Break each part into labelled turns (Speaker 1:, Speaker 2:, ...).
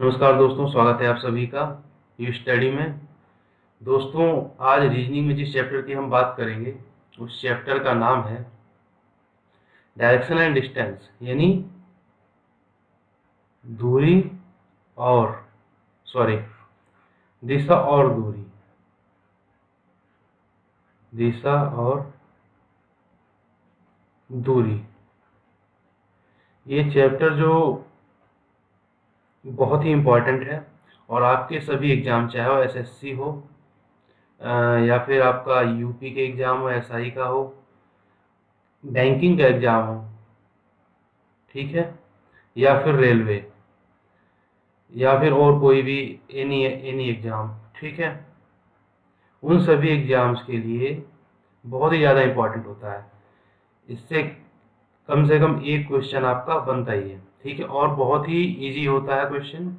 Speaker 1: नमस्कार दोस्तों, स्वागत है आप सभी का यू स्टडी में। दोस्तों, आज रीजनिंग में जिस चैप्टर की हम बात करेंगे उस चैप्टर का नाम है डायरेक्शन एंड डिस्टेंस, यानी दूरी और सॉरी दिशा और दूरी, दिशा और दूरी। ये चैप्टर जो बहुत ही इम्पोर्टेंट है और आपके सभी एग्जाम, चाहे वो एसएससी हो या फिर आपका यूपी के एग्जाम हो, एसआई का हो, बैंकिंग का एग्जाम हो, ठीक है, या फिर रेलवे, या फिर और कोई भी एनी एनी एग्ज़ाम, ठीक है, उन सभी एग्ज़ाम्स के लिए बहुत ही ज़्यादा इम्पोर्टेंट होता है। इससे कम से कम एक क्वेश्चन आपका बनता ही है, ठीक है, और बहुत ही इजी होता है क्वेश्चन।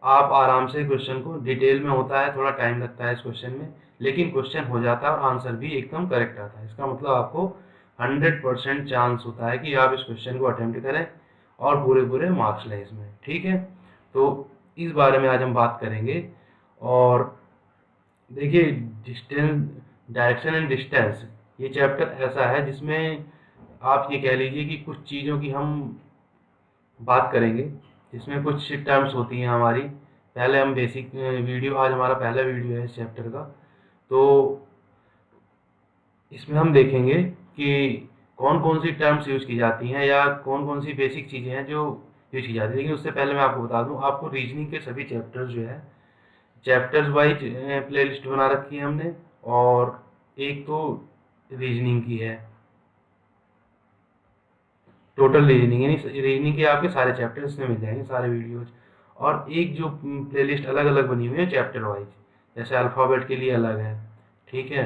Speaker 1: आप आराम से क्वेश्चन को, डिटेल में होता है, थोड़ा टाइम लगता है इस क्वेश्चन में, लेकिन क्वेश्चन हो जाता है और आंसर भी एकदम करेक्ट आता है। इसका मतलब आपको 100% चांस होता है कि आप इस क्वेश्चन को अटेम्प्ट करें और पूरे पूरे मार्क्स लें इसमें, ठीक है। तो इस बारे में आज हम बात करेंगे। और देखिए, डिस्टेंस, डायरेक्शन एंड डिस्टेंस, ये चैप्टर ऐसा है जिसमें आप ये कह लीजिए कि कुछ चीज़ों की हम बात करेंगे, जिसमें कुछ टर्म्स होती हैं हमारी। पहले हम बेसिक वीडियो, आज हमारा पहला वीडियो है इस चैप्टर का, तो इसमें हम देखेंगे कि कौन कौन सी टर्म्स यूज़ की जाती हैं या कौन कौन सी बेसिक चीज़ें हैं जो यूज़ की जाती हैं। लेकिन उससे पहले मैं आपको बता दूं, आपको रीजनिंग के सभी चैप्टर्स जो है, चैप्टर्स वाइज प्लेलिस्ट बना रखी है हमने। और एक तो रीजनिंग की है, टोटल रीजनिंग, यानी रीजनिंग के आपके सारे चैप्टर्स में मिल जाएंगे, सारे वीडियोज। और एक जो प्लेलिस्ट अलग अलग बनी हुई है चैप्टर वाइज, जैसे अल्फ़ाबेट के लिए अलग है, ठीक है,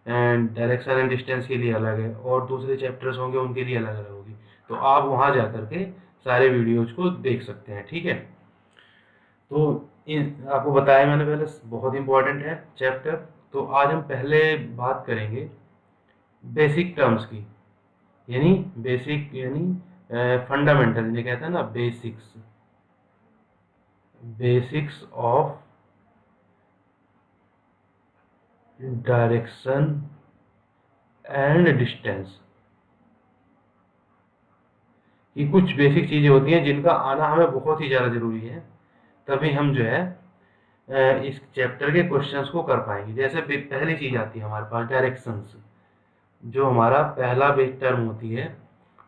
Speaker 1: एंड डायरेक्शन एंड डिस्टेंस के लिए अलग है, और दूसरे चैप्टर्स होंगे उनके लिए अलग अलग होगी। तो आप वहाँ जा करके सारे वीडियोज को देख सकते हैं, ठीक है। तो आपको बताया मैंने पहले, बहुत इंपॉर्टेंट है चैप्टर। तो आज हम पहले बात करेंगे बेसिक टर्म्स की, यानी बेसिक, यानी फंडामेंटल, जिन्हें कहते हैं ना basics, basics of direction and distance. ये कुछ बेसिक चीज़ें होती हैं जिनका आना हमें बहुत ही ज़्यादा ज़रूरी है, तभी हम जो है इस चैप्टर के क्वेश्चंस को कर पाएंगे। जैसे पहली चीज़ आती है हमारे पास डायरेक्शंस। जो हमारा पहला बेस टर्म होती है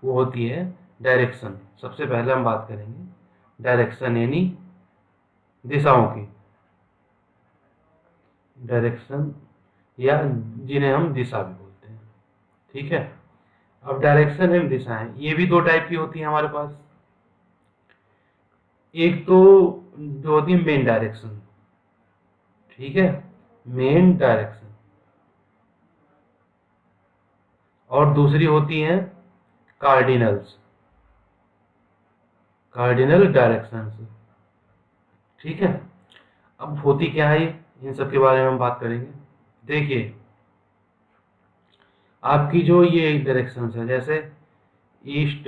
Speaker 1: वो होती है डायरेक्शन। सबसे पहले हम बात करेंगे डायरेक्शन, यानी दिशाओं की, डायरेक्शन, या जिन्हें हम दिशा भी बोलते हैं, ठीक है। अब डायरेक्शन एंड दिशाएं, ये भी दो टाइप की होती हैं हमारे पास। एक तो जो होती है मेन डायरेक्शन, ठीक है, मेन डायरेक्शन, और दूसरी होती है कार्डिनल्स, कार्डिनल डायरेक्शंस, ठीक है। अब होती क्या है ये, इन सब के बारे में हम बात करेंगे। देखिए, आपकी जो ये डायरेक्शंस है, जैसे ईस्ट,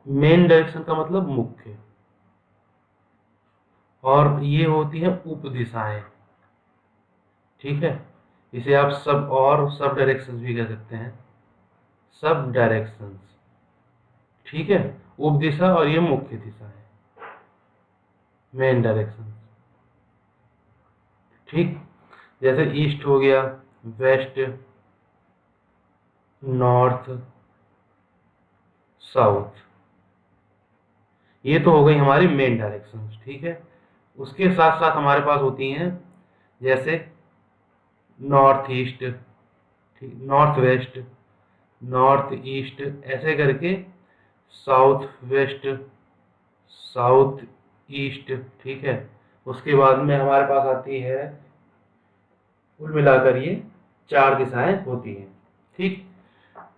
Speaker 1: मेन डायरेक्शन का मतलब मुख्य, और ये होती है उप दिशाएं, ठीक है। इसे आप सब और सब डायरेक्शंस भी कह सकते हैं, सब डायरेक्शंस, ठीक है। उप दिशा और ये मुख्य दिशा है, मेन डायरेक्शन, ठीक। जैसे ईस्ट हो गया, वेस्ट, नॉर्थ, साउथ, ये तो हो गई हमारी मेन डायरेक्शन, ठीक है। उसके साथ साथ हमारे पास होती हैं जैसे नॉर्थ ईस्ट, ठीक, नॉर्थ वेस्ट, नॉर्थ ईस्ट, ऐसे करके साउथ वेस्ट, साउथ ईस्ट, ठीक है। उसके बाद में हमारे पास आती है, कुल मिलाकर ये चार दिशाएं होती हैं, ठीक।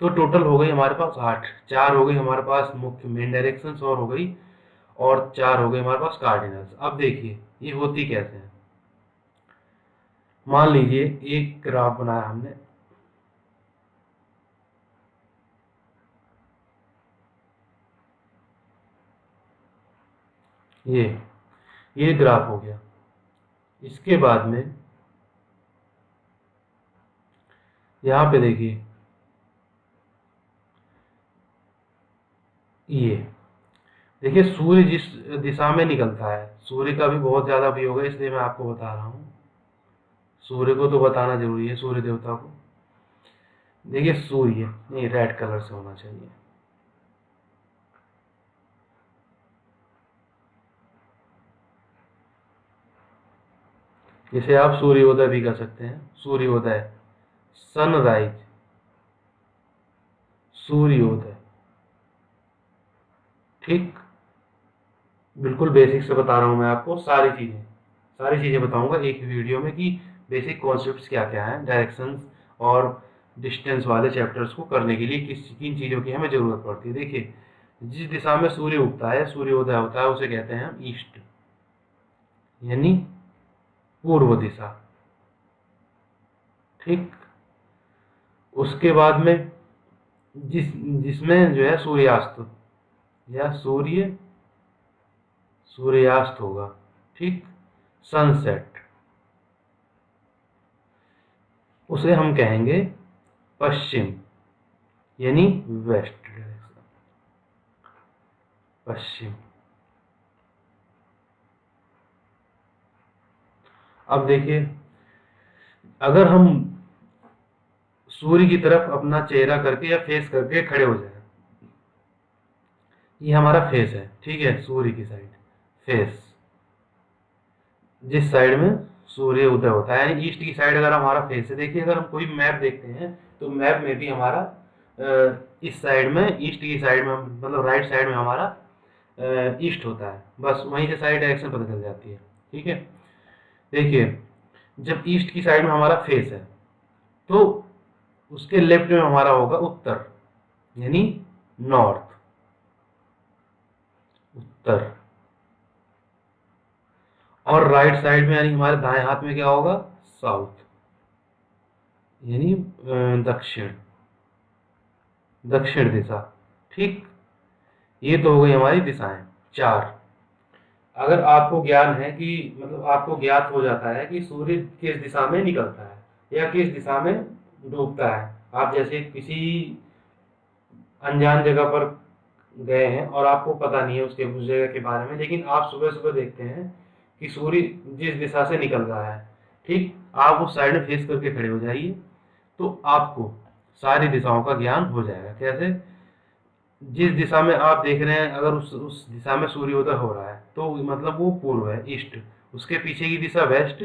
Speaker 1: तो टोटल हो गई हमारे पास 8, चार हो गई हमारे पास मुख्य मेन डायरेक्शंस और हो गई, और चार हो गए हमारे पास कार्डिनल्स। अब देखिए ये होती कैसे है। मान लीजिए एक ग्राफ बनाया हमने, ये ग्राफ हो गया। इसके बाद में यहाँ पे देखिए, ये देखिए सूर्य जिस दिशा में निकलता है, सूर्य का भी बहुत ज़्यादा उपयोग है, इसलिए मैं आपको बता रहा हूँ। सूर्य को तो बताना जरूरी है, सूर्य देवता को। देखिए सूर्य, नहीं रेड कलर से होना चाहिए। इसे आप सूर्योदय भी कर सकते हैं, सूर्योदय, सनराइज, सूर्योदय। ठीक, बिल्कुल बेसिक से बता रहा हूँ मैं आपको, सारी चीज़ें बताऊंगा एक वीडियो में कि बेसिक कॉन्सेप्ट्स क्या क्या हैं, डायरेक्शंस और डिस्टेंस वाले चैप्टर्स को करने के लिए किन चीज़ों की हमें ज़रूरत पड़ती है। देखिए, जिस दिशा में सूर्य उगता है, सूर्योदय होता है, उसे कहते हैं हम ईस्ट, यानी पूर्व दिशा। ठीक, उसके बाद में जिसमें जो है सूर्यास्त या सूर्यास्त होगा। ठीक, सनसेट, उसे हम कहेंगे पश्चिम, यानी वेस्ट डायरेक्शन, पश्चिम। अब देखिए, अगर हम सूर्य की तरफ अपना चेहरा करके या फेस करके खड़े हो जाए, ये हमारा फेस है, ठीक है, सूर्य की साइड, फेस, जिस साइड में सूर्य उदय होता है, यानी ईस्ट की साइड अगर हमारा फेस है। देखिए, अगर हम कोई मैप देखते हैं तो मैप में भी हमारा इस साइड में, ईस्ट की साइड में, मतलब राइट साइड में हमारा ईस्ट होता है, बस वहीं से सारी डायरेक्शन पता चल जाती है। ठीक है, देखिए, जब ईस्ट की साइड में हमारा फेस है तो उसके लेफ्ट में हमारा होगा उत्तर, यानी नॉर्थ, उत्तर। और राइट साइड में यानी हमारे दाएं हाथ में क्या होगा, साउथ, यानी दक्षिण, दक्षिण दिशा। ठीक, ये तो हो गई हमारी दिशाएं, 4। अगर आपको ज्ञान है कि, मतलब आपको ज्ञात हो जाता है कि सूर्य किस दिशा में निकलता है या किस दिशा में डूबता है, आप जैसे किसी अनजान जगह पर गए हैं और आपको पता नहीं है उस जगह के बारे में, लेकिन आप सुबह सुबह देखते हैं कि सूर्य जिस दिशा से निकल रहा है, ठीक, आप उस साइड में फेस करके खड़े हो जाइए, तो आपको सारी दिशाओं का ज्ञान हो जाएगा। कैसे, जिस दिशा में आप देख रहे हैं, अगर उस दिशा में सूर्योदय हो रहा है तो मतलब वो पूर्व है, ईस्ट। उसके पीछे की दिशा वेस्ट,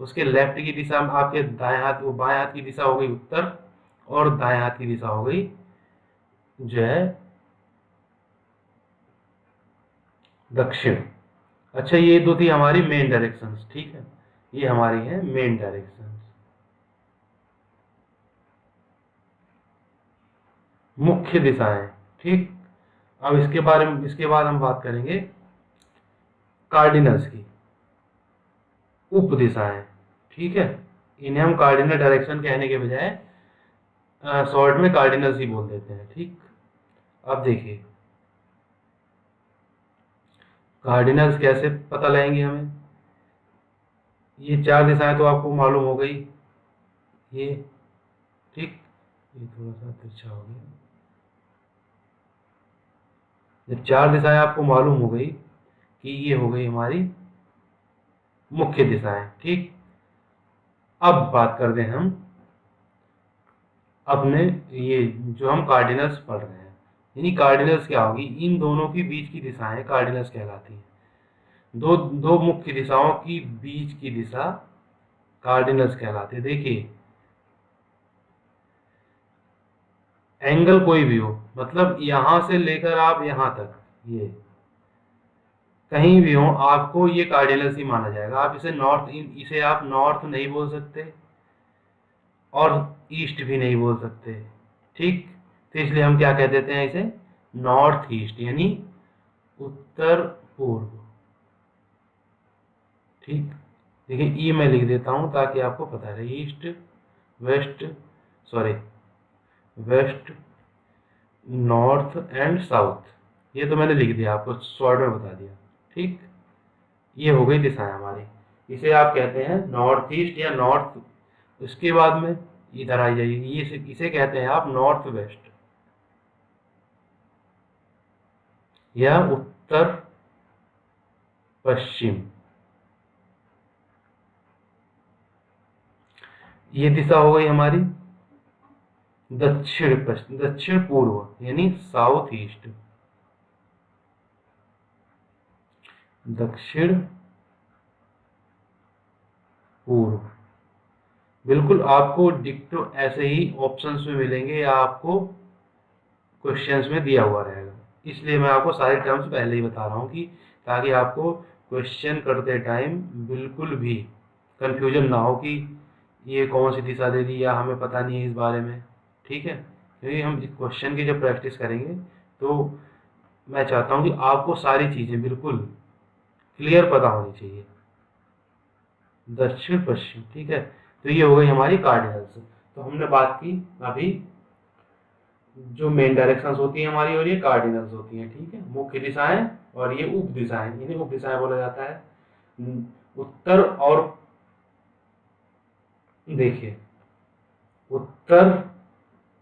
Speaker 1: उसके लेफ्ट की दिशा में आपके दाएं हाथ, वो बाएं हाथ की दिशा हो गई उत्तर, और दाएं हाथ की दिशा हो गई जो है दक्षिण। अच्छा, ये दो थी हमारी मेन डायरेक्शंस। ठीक है, ये हमारी है मेन डायरेक्शंस, मुख्य दिशाएं। ठीक, अब इसके बाद हम बात करेंगे कार्डिनल्स की, उप दिशाएं। ठीक है, इन्हें हम कार्डिनल डायरेक्शन कहने के बजाय शॉर्ट में कार्डिनल्स ही बोल देते हैं। ठीक, अब देखिए कार्डिनल्स कैसे पता लगेंगे हमें। ये 4 दिशाएं तो आपको मालूम हो गई, ये, ठीक, ये थोड़ा सा तिरछा हो गया। जब 4 दिशाएं आपको मालूम हो गई कि ये हो गई हमारी मुख्य दिशाएं। ठीक, अब बात करते हैं हम अपने, ये जो हम कार्डिनल्स पढ़ रहे हैं, यानी कार्डिनल्स क्या होगी, इन दोनों की बीच की दिशाएं कार्डिनल्स कहलाती हैं। दो दो मुख्य दिशाओं की बीच की दिशा कार्डिनल्स कहलाती है। देखिए, एंगल कोई भी हो, मतलब यहां से लेकर आप यहां तक, ये कहीं भी हो, आपको ये कार्डिनल्स ही माना जाएगा। आप इसे आप नॉर्थ नहीं बोल सकते और ईस्ट भी नहीं बोल सकते। ठीक, तो इसलिए हम क्या कह देते हैं इसे, नॉर्थ ईस्ट, यानी उत्तर पूर्व। ठीक, देखिए ई मैं लिख देता हूं ताकि आपको पता रहे, east, west, sorry, west, north and south, ये तो मैंने लिख दिया, आपको शॉर्ट में बता दिया। ठीक, ये हो गई दिशाएं हमारी। इसे आप कहते हैं नॉर्थ ईस्ट या नॉर्थ। उसके बाद में इधर आ जाइए, ये इसे कहते हैं आप नॉर्थ वेस्ट या उत्तर पश्चिम। ये दिशा हो गई हमारी दक्षिण पश्चिम, दक्षिण पूर्व यानी साउथ ईस्ट, दक्षिण पूर्व। बिल्कुल आपको डिक्टो ऐसे ही ऑप्शंस में मिलेंगे या आपको क्वेश्चंस में दिया हुआ रहेगा, इसलिए मैं आपको सारे टर्म्स पहले ही बता रहा हूँ कि ताकि आपको क्वेश्चन करते टाइम बिल्कुल भी कंफ्यूजन ना हो कि ये कौन सी दिशा दे दी या हमें पता नहीं है इस बारे में। ठीक है, क्योंकि हम क्वेश्चन की जब प्रैक्टिस करेंगे तो मैं चाहता हूँ कि आपको सारी चीज़ें बिल्कुल क्लियर पता होनी चाहिए। दक्षिण पश्चिम, ठीक है। तो ये हो गई हमारी कार्डिनल्स। तो हमने बात की अभी जो मेन डायरेक्शंस होती हैं हमारी और ये कार्डिनल्स होती हैं, ठीक है, मुख्य दिशाएं और ये उप दिशाएं, इन्हें उप दिशाएं बोला जाता है। उत्तर और देखिए उत्तर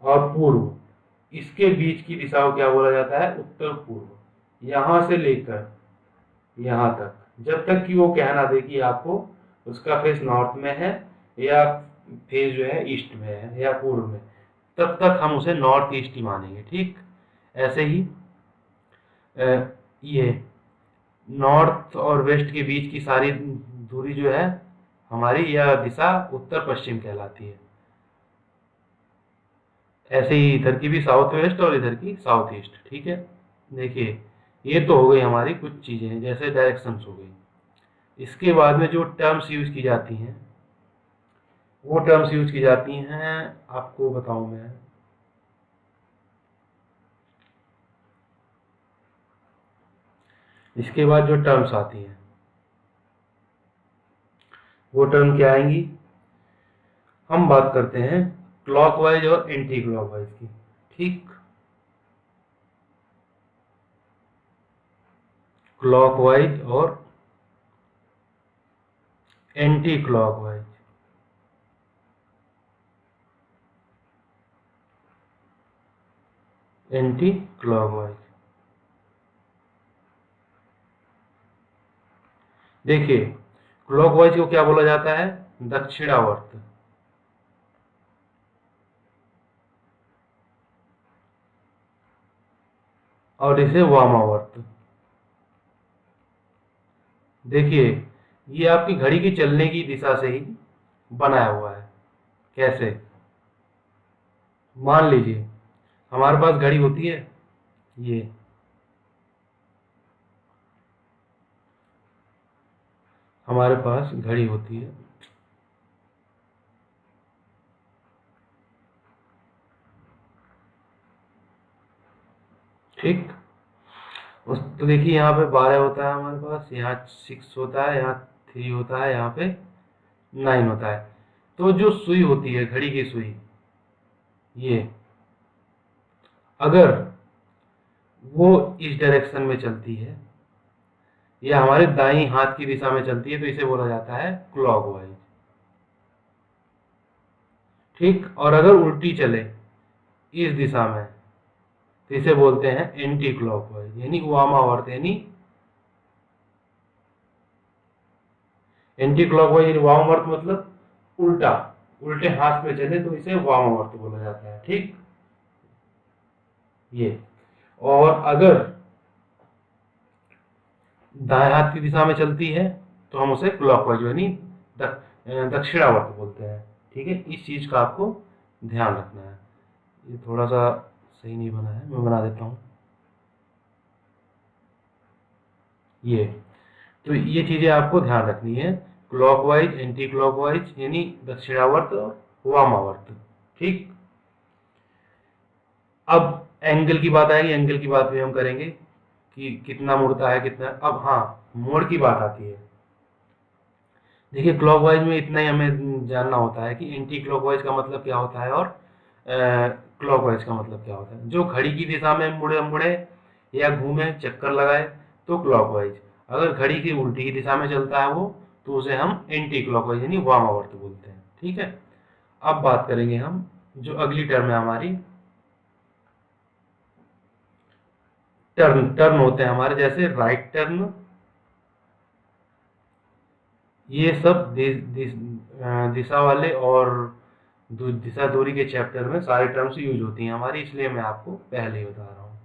Speaker 1: और पूर्व, इसके बीच की दिशा को क्या बोला जाता है, उत्तर पूर्व। यहां से लेकर यहां तक, जब तक कि वो कहना दे कि आपको उसका फेस नॉर्थ में है या फेस जो है ईस्ट में है या पूर्व में, तब तक हम उसे नॉर्थ ईस्ट ही मानेंगे। ठीक, ऐसे ही ये नॉर्थ और वेस्ट के बीच की सारी दूरी जो है हमारी, यह दिशा उत्तर पश्चिम कहलाती है। ऐसे ही इधर की भी साउथ वेस्ट और इधर की साउथ ईस्ट। ठीक है, देखिए ये तो हो गई हमारी कुछ चीजें जैसे डायरेक्शंस हो गई। इसके बाद में जो टर्म्स यूज की जाती हैं वो टर्म्स यूज की जाती हैं, आपको बताऊं मैं। इसके बाद जो टर्म्स आती हैं वो टर्म क्या आएंगी, हम बात करते हैं क्लॉकवाइज और एंटी क्लॉकवाइज की। ठीक, क्लॉकवाइज और एंटी क्लॉकवाइज। एंटी क्लॉकवाइज, देखिए क्लॉकवाइज को क्या बोला जाता है, दक्षिणावर्त। और इसे वामावर्त। देखिए ये आपकी घड़ी की चलने की दिशा से ही बनाया हुआ है। कैसे, मान लीजिए हमारे पास घड़ी होती है, ये हमारे पास घड़ी होती है, ठीक। उस तो देखिए यहाँ पे 12 होता है हमारे पास, यहाँ 6 होता है, यहाँ 3 होता है, यहाँ पे 9 होता है। तो जो सुई होती है घड़ी की सुई, ये अगर वो इस डायरेक्शन में चलती है या हमारे दाईं हाथ की दिशा में चलती है तो इसे बोला जाता है क्लॉकवाइज। ठीक, और अगर उल्टी चले इस दिशा में तो इसे बोलते हैं एंटी क्लॉकवाइज यानी वामावर्त। यानी एंटी क्लॉकवाइज यानी वामावर्त मतलब उल्टा, उल्टे हाथ में चले तो इसे वामावर्त बोला जाता है। ठीक, ये और अगर दाएं हाथ की दिशा में चलती है तो हम उसे क्लॉकवाइज यानी दक्षिणावर्त बोलते हैं। ठीक है, इस चीज का आपको ध्यान रखना है। ये थोड़ा सा सही नहीं बना है, मैं बना देता हूँ। ये तो ये चीजें आपको ध्यान रखनी है, क्लॉकवाइज एंटी क्लॉकवाइज यानी दक्षिणावर्त और वामावर्त। ठीक, अब एंगल की बात आएगी, एंगल की बात भी हम करेंगे कि कितना मुड़ता है कितना। अब हाँ, मोड़ की बात आती है। देखिए क्लॉकवाइज में इतना ही हमें जानना होता है कि एंटी क्लॉकवाइज का मतलब क्या होता है और क्लॉकवाइज का मतलब क्या होता है। जो घड़ी की दिशा में मुड़े मुड़े या घूमे चक्कर लगाए तो क्लॉकवाइज, अगर घड़ी की उल्टी की दिशा में चलता है वो, तो उसे हम एंटी क्लॉकवाइज यानी वामावर्त बोलते हैं। ठीक है, अब बात करेंगे हम जो अगली टर्म है हमारी, टर्न। टर्न होते हैं हमारे जैसे राइट टर्न, ये सब दिशा वाले और दिशा दूरी के चैप्टर में सारी टर्म्स यूज होती हैं हमारी, इसलिए मैं आपको पहले ही बता रहा हूँ।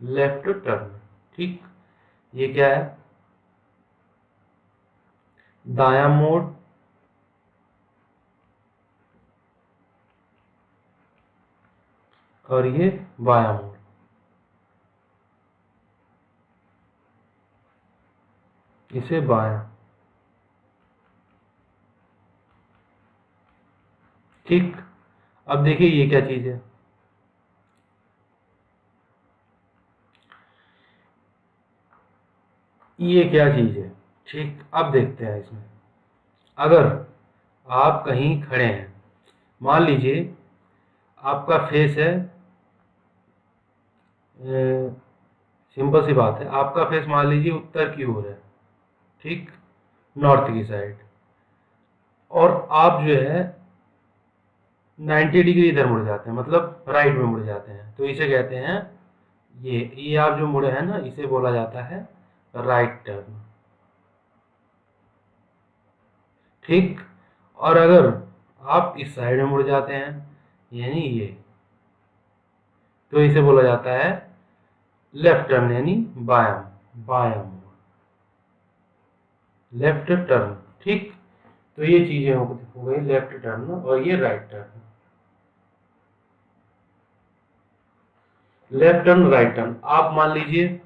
Speaker 1: लेफ्ट टर्न, ठीक, ये क्या है, दायां मोड़, और ये बायां मोड़। इसे बायां, ठीक। अब देखिए ये क्या चीज है, ये क्या चीज है, ठीक। अब देखते हैं इसमें, अगर आप कहीं खड़े हैं, मान लीजिए आपका फेस है, सिंपल सी बात है, आपका फेस मान लीजिए उत्तर की ओर है, ठीक, नॉर्थ की साइड, और आप जो है 90 डिग्री इधर मुड़ जाते हैं, मतलब राइट में मुड़ जाते हैं, तो इसे कहते हैं, ये आप जो मुड़े हैं ना, इसे बोला जाता है राइट टर्न, ठीक। और अगर आप इस साइड में मुड़ जाते हैं, यानी ये, तो इसे बोला जाता है लेफ्ट टर्न, यानी बायां, बायां मुड़, लेफ्ट टर्न, ठीक। तो ये चीजें हो गई लेफ्ट टर्न और ये right turn. Left turn, right turn, आप मान लीजिए,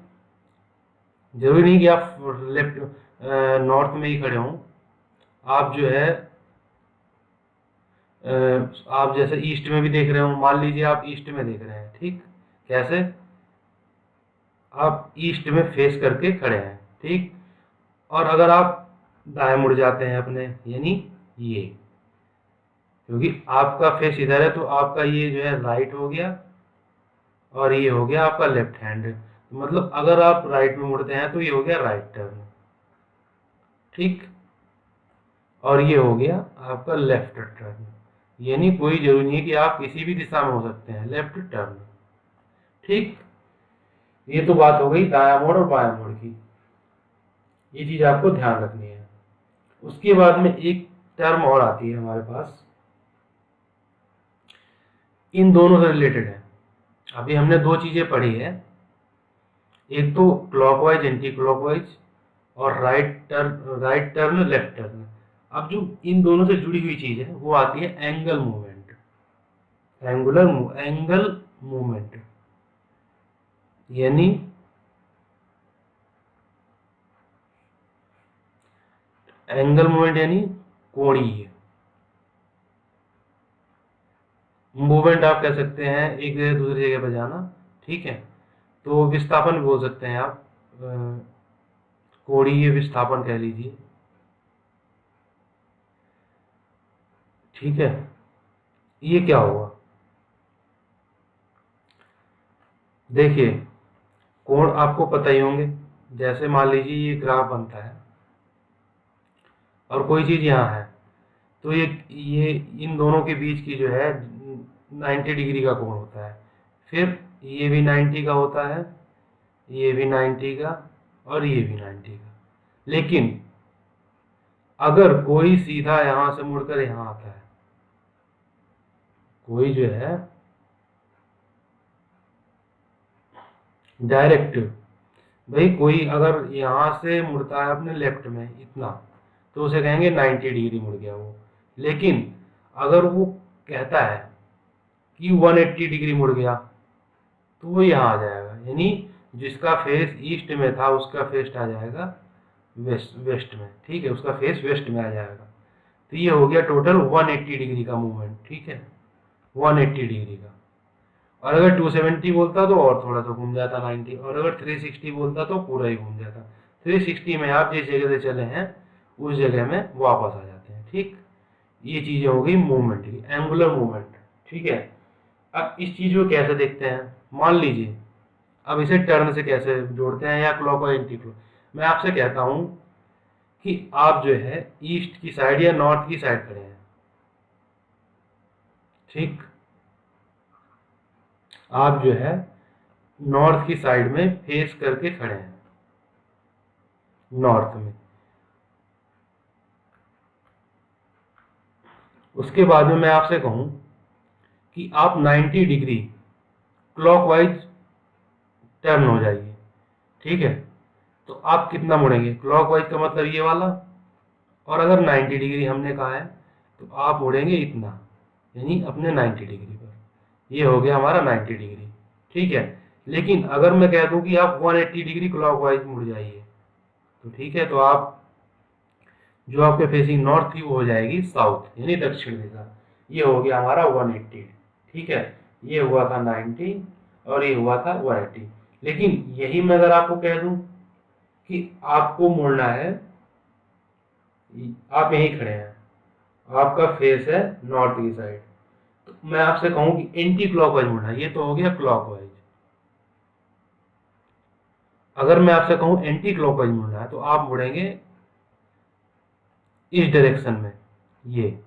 Speaker 1: जरूरी नहीं कि आप लेफ्ट नॉर्थ में ही खड़े हों, आप जो है आप जैसे ईस्ट में भी देख रहे हो, मान लीजिए आप ईस्ट में देख रहे हैं, ठीक, कैसे, आप ईस्ट में फेस करके खड़े हैं, ठीक। और अगर आप दाएं मुड़ जाते हैं अपने, यानी ये, क्योंकि आपका फेस इधर है, तो आपका ये जो है राइट हो गया, और ये हो गया आपका लेफ्ट हैंड, मतलब अगर आप राइट में मुड़ते हैं तो ये हो गया राइट टर्न, ठीक। और ये हो गया आपका लेफ्ट टर्न, यानी कोई जरूरी नहीं है कि आप किसी भी दिशा में हो सकते हैं, लेफ्ट टर्न, ठीक। ये तो बात हो गई दायां मोड़ और बायां मोड़ की, ये चीज आपको ध्यान रखनी है। उसके बाद में एक टर्म और आती है हमारे पास, इन दोनों से रिलेटेड है। अभी हमने दो चीजें पढ़ी है, एक तो क्लॉकवाइज एंटी क्लॉकवाइज, और राइट टर्न लेफ्ट टर्न। अब जो इन दोनों से जुड़ी हुई चीज है वो आती है एंगल मूवमेंट, एंगल मूवमेंट, यानी एंगल मूवमेंट यानी कोणीय मूवमेंट, आप कह सकते हैं एक जगह दूसरी जगह पर जाना, ठीक है। तो विस्थापन बोल सकते हैं आप, कोणीय विस्थापन कह लीजिए, ठीक है। ये क्या हुआ, देखिए कोण आपको पता ही होंगे, जैसे मान लीजिए ये ग्राफ बनता है और कोई चीज यहाँ है, तो ये इन दोनों के बीच की जो है 90 डिग्री का कोण होता है, फिर ये भी 90 का होता है, ये भी 90 का, और ये भी 90 का। लेकिन अगर कोई सीधा यहां से मुड़कर यहां आता है, कोई जो है डायरेक्ट, भाई कोई अगर यहां से मुड़ता है अपने लेफ्ट में इतना, तो उसे कहेंगे 90 डिग्री मुड़ गया वो। लेकिन अगर वो कहता है कि 180 डिग्री मुड़ गया, तो वो यहाँ आ जाएगा, यानी जिसका फेस ईस्ट में था उसका फेस आ जाएगा वेस्ट में, ठीक है, उसका फेस वेस्ट में आ जाएगा। तो ये हो गया टोटल 180 डिग्री का मूवमेंट, ठीक है, 180 डिग्री का। और अगर 270 बोलता तो और थोड़ा सा घूम जाता 90, और अगर 360 बोलता तो पूरा ही घूम जाता। 360 में आप जिस जगह से चले हैं उस जगह में वापस आ जाते हैं, ठीक। ये चीजें हो गई मूवमेंट की, एंगुलर मूवमेंट, ठीक है। अब इस चीज को कैसे देखते हैं, मान लीजिए अब इसे टर्न से कैसे जोड़ते हैं, या क्लॉक और एंटी क्लॉक। मैं आपसे कहता हूं कि आप जो है ईस्ट की साइड या नॉर्थ की साइड खड़े हैं, ठीक, आप जो है नॉर्थ की साइड में फेस करके खड़े हैं, नॉर्थ में। उसके बाद में मैं आपसे कहूं कि आप 90 डिग्री क्लॉकवाइज टर्न हो जाइए, ठीक है। तो आप कितना मुड़ेंगे, क्लॉकवाइज का मतलब ये वाला, और अगर 90 डिग्री हमने कहा है तो आप मुड़ेंगे इतना, यानी अपने 90 डिग्री पर। ये हो गया हमारा 90 डिग्री, ठीक है। लेकिन अगर मैं कह दूं कि आप 180 डिग्री क्लॉकवाइज मुड़ जाइए, तो ठीक है, तो आप जो आपके फेसिंग नॉर्थ थी वो हो जाएगी साउथ, यानी दक्षिण दिशा। ये हो गया हमारा 180, ठीक है। ये हुआ था 90 और ये हुआ था 180। लेकिन यही मैं अगर आपको कह दूं कि आपको मुड़ना है, आप यहीं खड़े हैं, आपका फेस है नॉर्थ की साइड, तो मैं आपसे कहूं कि एंटी क्लॉकवाइज मुड़ना है, ये तो हो गया क्लॉकवाइज। अगर मैं आपसे कहूं एंटी क्लॉकवाइज मुड़ना है तो आप मुड़ेंगे इस डायरेक्शन में, ये,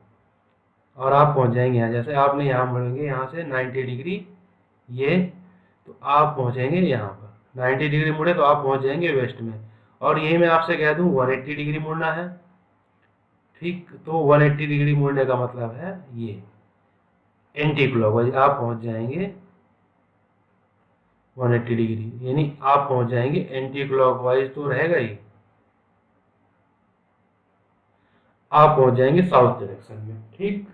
Speaker 1: और आप पहुंच जाएंगे यहाँ। जैसे आपने यहाँ मुड़ेंगे यहाँ से 90 डिग्री, ये, तो आप पहुंचेंगे यहाँ पर। 90 डिग्री मुड़े तो आप पहुंच जाएंगे वेस्ट में। और यही मैं आपसे कह दूं 180 डिग्री मुड़ना है, ठीक, तो 180 डिग्री मुड़ने का मतलब है ये एंटी क्लॉकवाइज, आप पहुंच जाएंगे 180 डिग्री, यानी आप पहुंच जाएंगे एंटी क्लॉकवाइज तो रहेगा ही, आप पहुंच जाएंगे साउथ डायरेक्शन में, ठीक।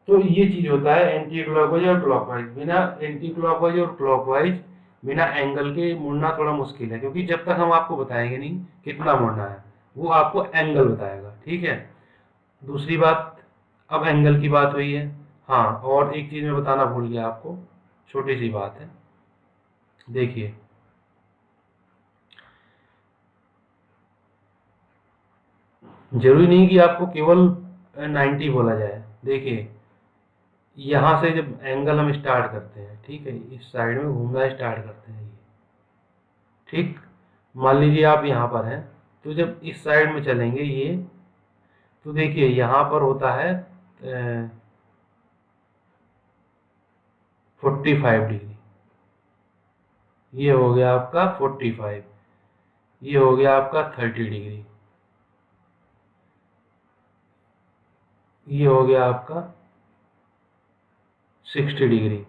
Speaker 1: तो ये चीज होता है एंटी क्लॉकवाइज और क्लॉकवाइज। बिना एंटी क्लॉकवाइज और क्लॉकवाइज बिना एंगल के मुड़ना थोड़ा मुश्किल है, क्योंकि जब तक हम आपको बताएंगे नहीं कितना मुड़ना है, वो आपको एंगल बताएगा, ठीक है। दूसरी बात, अब एंगल की बात हुई है, हाँ, और एक चीज मैं बताना भूल गया आपको, छोटी सी बात है, देखिए, जरूरी नहीं कि आपको केवल 90 बोला जाए। देखिए, यहाँ से जब एंगल हम स्टार्ट करते हैं, ठीक है, इस साइड में घूमना स्टार्ट करते हैं ये, ठीक, मान लीजिए आप यहाँ पर हैं, तो जब इस साइड में चलेंगे ये, तो देखिए यहाँ पर होता है 45 डिग्री, ये हो गया आपका 45, ये हो गया आपका 30 डिग्री, ये हो गया आपका 60 डिग्री,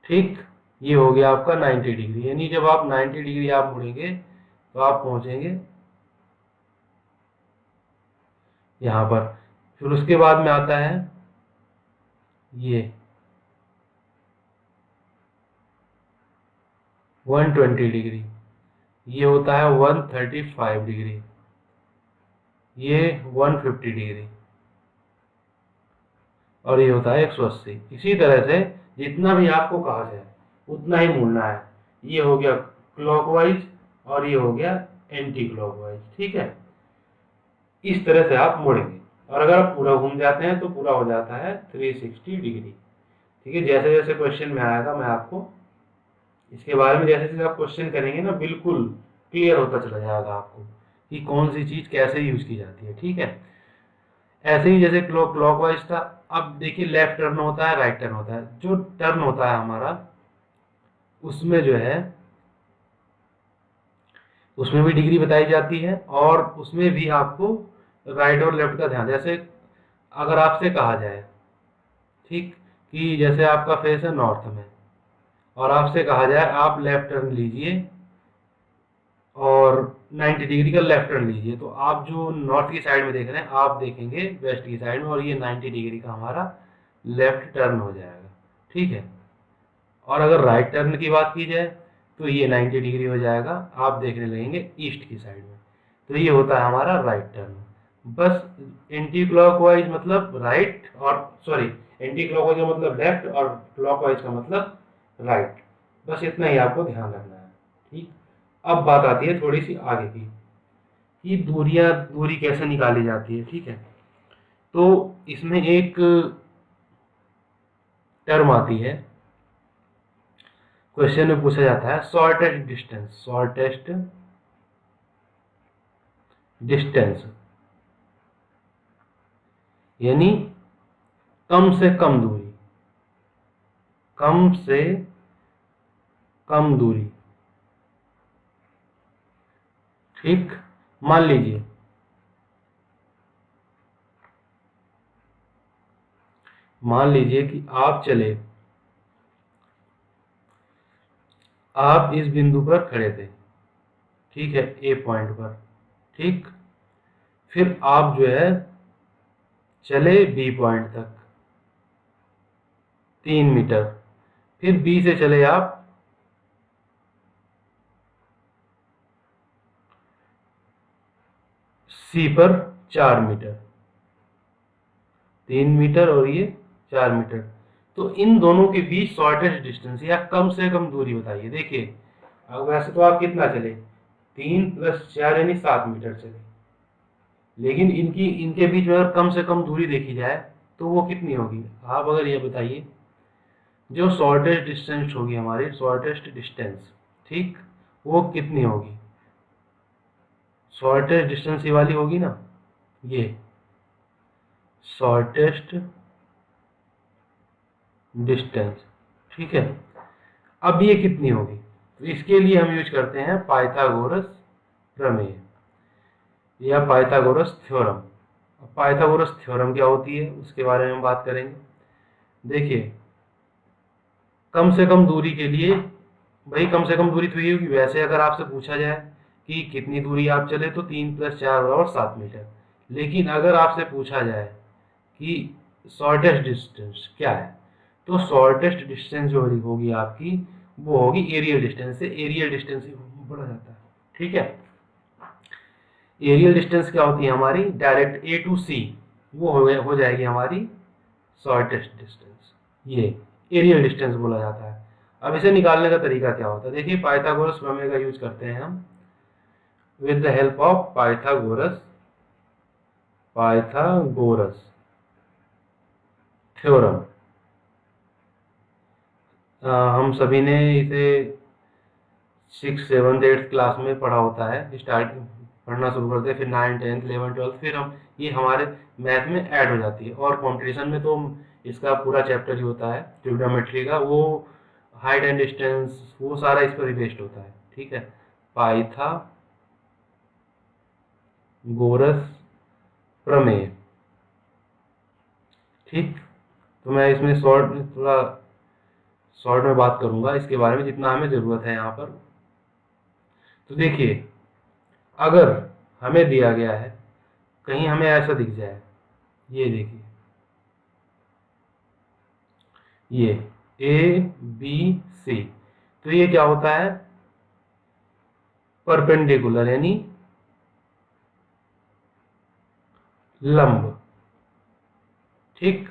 Speaker 1: ठीक, ये हो गया आपका 90 डिग्री। यानी जब आप 90 डिग्री आप मुड़ेंगे तो आप पहुंचेंगे यहाँ पर। फिर उसके बाद में आता है ये 120 डिग्री, ये होता है 135 डिग्री, ये 150 डिग्री, और ये होता है 180। इसी तरह से जितना भी आपको कहा जाए उतना ही मुड़ना है। ये हो गया क्लॉकवाइज और ये हो गया एंटी क्लॉकवाइज, ठीक है। इस तरह से आप मुड़ेंगे, और अगर आप पूरा घूम जाते हैं तो पूरा हो जाता है 360 डिग्री, ठीक है। जैसे जैसे क्वेश्चन में आएगा मैं आपको इसके बारे में जैसे जैसे आप क्वेश्चन करेंगे ना, बिल्कुल क्लियर होता चला जाएगा आपको कि कौन सी चीज कैसे यूज की जाती है, ठीक है। ऐसे ही जैसे क्लॉकवाइज था, अब देखिए लेफ्ट टर्न होता है, राइट टर्न होता है। जो टर्न होता है हमारा, उसमें जो है उसमें भी डिग्री बताई जाती है, और उसमें भी आपको राइट और लेफ्ट का ध्यान, जैसे अगर आपसे कहा जाए, ठीक, कि जैसे आपका फेस है नॉर्थ में और आपसे कहा जाए आप लेफ्ट टर्न लीजिए और 90 डिग्री का लेफ्ट टर्न लीजिए, तो आप जो नॉर्थ की साइड में देख रहे हैं आप देखेंगे वेस्ट की साइड में, और ये 90 डिग्री का हमारा लेफ्ट टर्न हो जाएगा, ठीक है। और अगर राइट टर्न की बात की जाए तो ये 90 डिग्री हो जाएगा, आप देखने लगेंगे ईस्ट की साइड में, तो ये होता है हमारा राइट टर्न। बस एंटी क्लॉकवाइज मतलब राइट, और सॉरी, एंटी क्लॉकवाइज का मतलब लेफ्ट और क्लॉकवाइज का मतलब राइट, बस इतना ही आपको ध्यान रखना है, ठीक। अब बात आती है थोड़ी सी आगे की, कि दूरी कैसे निकाली जाती है, ठीक है। तो इसमें एक टर्म आती है, क्वेश्चन में पूछा जाता है शॉर्टेस्ट डिस्टेंस, शॉर्टेस्ट डिस्टेंस, यानी कम से कम दूरी, कम से कम दूरी। ठीक, मान लीजिए कि आप इस बिंदु पर खड़े थे, ठीक है, ए पॉइंट पर। ठीक, फिर आप जो है चले बी पॉइंट तक 3 मीटर, फिर बी से चले आप सी पर 4 मीटर, 3 मीटर और ये 4 मीटर। तो इन दोनों के बीच शॉर्टेस्ट डिस्टेंस या कम से कम दूरी बताइए। देखिए, अब वैसे तो आप कितना चले, 3 + 4 यानी 7 मीटर चले, लेकिन इनके बीच में अगर कम से कम दूरी देखी जाए तो वो कितनी होगी, आप अगर ये बताइए। जो शॉर्टेस्ट डिस्टेंस होगी हमारी, शॉर्टेस्ट डिस्टेंस, ठीक, वो कितनी होगी? शॉर्टेस्ट डिस्टेंस ये वाली होगी ना, ये शॉर्टेस्ट डिस्टेंस, ठीक है। अब ये कितनी होगी? तो इसके लिए हम यूज करते हैं पाइथागोरस प्रमेय या पाइथागोरस थ्योरम। पाइथागोरस थ्योरम क्या होती है उसके बारे में हम बात करेंगे। देखिए, कम से कम दूरी के लिए, भाई कम से कम दूरी तो ये होगी। वैसे अगर आपसे पूछा जाए कि कितनी दूरी आप चले तो 3 + 4 = 7 मीटर, लेकिन अगर आपसे पूछा जाए कि शॉर्टेस्ट डिस्टेंस क्या है, तो शॉर्टेस्ट डिस्टेंस जो होगी आपकी, वो होगी एरियल डिस्टेंस से। एरियल डिस्टेंस ही बढ़ा जाता है, ठीक है। एरियल डिस्टेंस क्या होती है हमारी, डायरेक्ट ए टू सी, वो हो जाएगी हमारी शॉर्टेस्ट डिस्टेंस। ये एरियल डिस्टेंस बोला जाता है। अब इसे निकालने का तरीका क्या होता है, देखिए पाइथागोरस प्रमेय का यूज करते हैं हम with the help of Pythagoras theorem. हम सभी ने इसे 6th 7th 8th क्लास में पढ़ा होता है। स्टार्ट पढ़ना शुरू करते हैं, फिर 9th 10th 11th 12th, फिर हम ये हमारे मैथ में ऐड हो जाती है। और कॉम्पिटिशन में तो इसका पूरा चैप्टर ही होता है ट्रिग्नोमेट्री का, वो हाइट एंड डिस्टेंस, वो सारा इस पर ही बेस्ड होता है, ठीक है। पाइथागोरस प्रमेय, ठीक। तो मैं इसमें थोड़ा शॉर्ट में बात करूंगा इसके बारे में, जितना हमें जरूरत है यहाँ पर। तो देखिए, अगर हमें दिया गया है, कहीं हमें ऐसा दिख जाए, ये देखिए, ये ए बी सी, तो ये क्या होता है, परपेंडिकुलर यानी लंब, ठीक।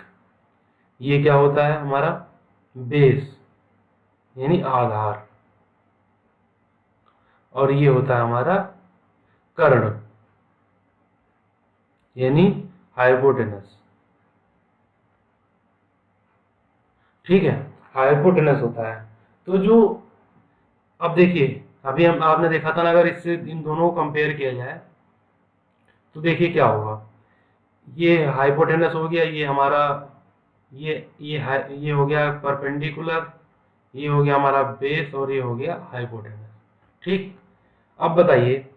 Speaker 1: ये क्या होता है हमारा, बेस यानी आधार, और ये होता है हमारा कर्ण यानी हाइपोटेनस, ठीक है। हाइपोटेनस होता है। तो जो, अब देखिए, अभी हम आपने देखा था ना, अगर इससे इन दोनों को कंपेयर किया जाए तो देखिए क्या होगा। ये हाइपोटेनस हो गया, ये हमारा ये हो गया परपेंडिकुलर, ये हो गया हमारा बेस, और ये हो गया हाइपोटेनस, ठीक। अब बताइए,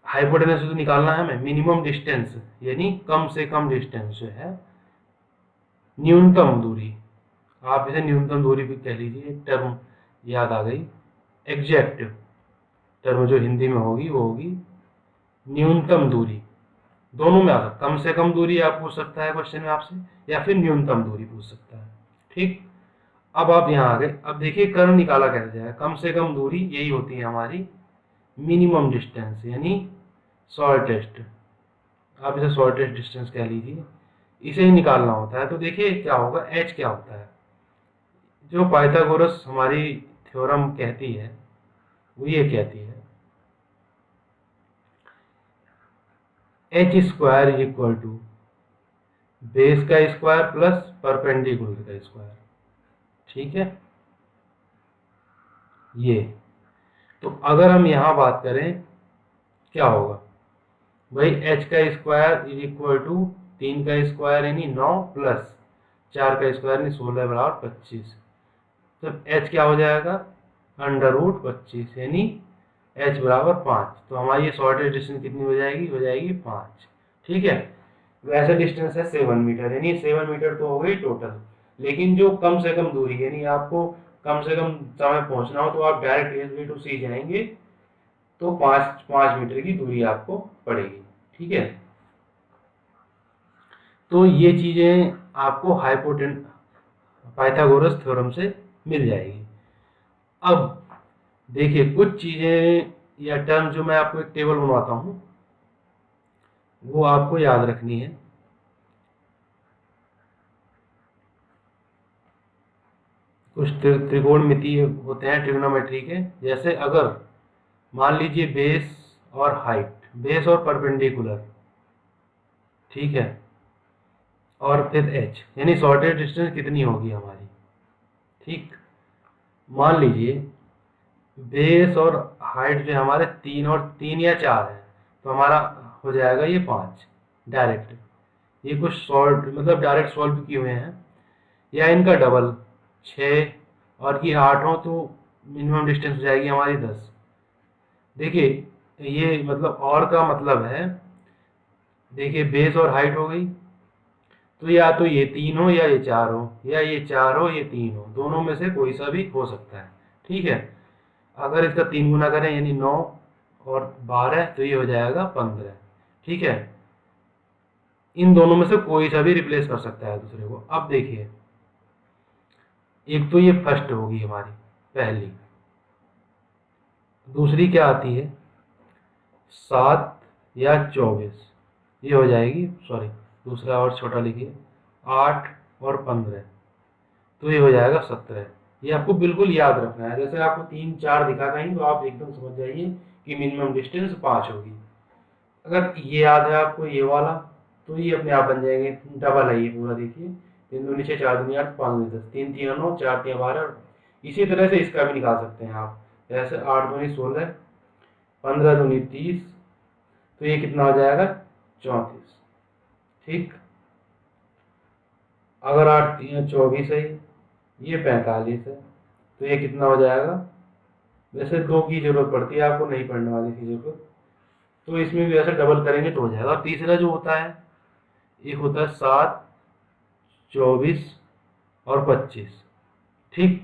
Speaker 1: हाइपोटेनस तो निकालना है हमें, मिनिमम डिस्टेंस यानी कम से कम डिस्टेंस जो है, न्यूनतम दूरी, आप इसे न्यूनतम दूरी भी कह लीजिए, एक टर्म याद आ गई। एग्जैक्ट टर्म जो हिंदी में होगी वो होगी न्यूनतम दूरी। दोनों में आ सकता, कम से कम दूरी आप पूछ सकता है क्वेश्चन में आपसे, या फिर न्यूनतम दूरी पूछ सकता है, ठीक। अब आप यहाँ आ गए। अब देखिए कर्ण निकाला कैसे जाए, कम से कम दूरी यही होती है हमारी मिनिमम डिस्टेंस यानी शॉर्टेस्ट, आप इसे शॉर्टेस्ट डिस्टेंस कह लीजिए। इसे ही निकालना होता है। तो देखिए क्या होगा, एच क्या होता है, जो पाइथागोरस हमारी थ्योरम कहती है वो ये कहती है, h² = बेस का स्क्वायर प्लस परपेंडिकुलर का स्क्वायर, ठीक है। ये, तो अगर हम यहां बात करें क्या होगा, भाई एच का स्क्वायर इज इक्वल टू 3 का स्क्वायर यानी 9 प्लस 4 का स्क्वायर यानी 16 बराबर 25। तो एच क्या हो जाएगा, √25 यानी एच बराबर 5। तो हमारी ये शॉर्टेज डिस्टेंस कितनी हो जाएगी 5। ठीक है, वैसा डिस्टेंस है 7 मीटर, यानी 7 मीटर तो हो गई टोटल। लेकिन जो कम से कम दूरी, यानी आपको कम से कम समय पहुंचना हो तो आप डायरेक्ट एस बी टू सी जाएंगे, तो 5 मीटर की दूरी आपको पड़ेगी। ठीक है, तो ये चीजें आपको हाइपोटेन पाइथागोरस थ्योरम से मिल जाएगी। अब देखिए कुछ चीजें या टर्म जो मैं आपको एक टेबल बनवाता हूं वो आपको याद रखनी है। कुछ त्रिकोणमितीय होते हैं ट्रिग्नोमेट्री के, जैसे अगर मान लीजिए बेस और हाइट, बेस और परपेंडिकुलर, ठीक है, और फिर एच, यानी शॉर्टेज डिस्टेंस कितनी होगी हमारी। ठीक, मान लीजिए बेस और हाइट जो हमारे 3 या 4 है, तो हमारा हो जाएगा ये 5 डायरेक्ट। ये कुछ सॉल्व मतलब डायरेक्ट सॉल्व किए हुए हैं, या इनका डबल 6 और की 8 हो तो मिनिमम डिस्टेंस हो जाएगी हमारी 10। देखिए ये मतलब और का मतलब है, देखिए बेस और हाइट हो गई, तो या तो ये 3 हो या ये 4 हो, या ये 4 हो ये 3 हो, दोनों में से कोई सा भी हो सकता है। ठीक है, अगर इसका 3 गुना करें यानी 9 और 12 तो ये हो जाएगा 15। ठीक है, इन दोनों में से कोई सा भी रिप्लेस कर सकता है दूसरे को। अब देखिए एक तो ये फर्स्ट होगी हमारी पहली, दूसरी क्या आती है 7 या 24, ये हो जाएगी, सॉरी दूसरा और छोटा लिखिए 8 और 15, तो ये हो जाएगा 17। ये आपको बिल्कुल याद रखना है, जैसे आपको 3 4 दिखा कहीं तो आप एकदम समझ जाइए कि मिनिमम डिस्टेंस 5 होगी। अगर ये याद है आपको ये वाला, तो ये अपने आप बन जाएंगे, डबल है ये पूरा। देखिए 3 दूनी 6 4 दूनी 8 5 दूनी 10 3 3 9 4 3 12। इसी तरह से इसका भी निकाल सकते हैं आप, जैसे 8 दूनी 16 15 दूनी 30, तो ये कितना हो जाएगा 34। ठीक, अगर 8 3 24 है, ये 45 है, तो ये कितना हो जाएगा, वैसे 2 की जरूरत पड़ती है आपको, नहीं पढ़ने वाली की जरूरत, तो इसमें भी ऐसे डबल करेंगे तो हो जाएगा। और तीसरा जो होता है एक होता है 7 24 और 25। ठीक,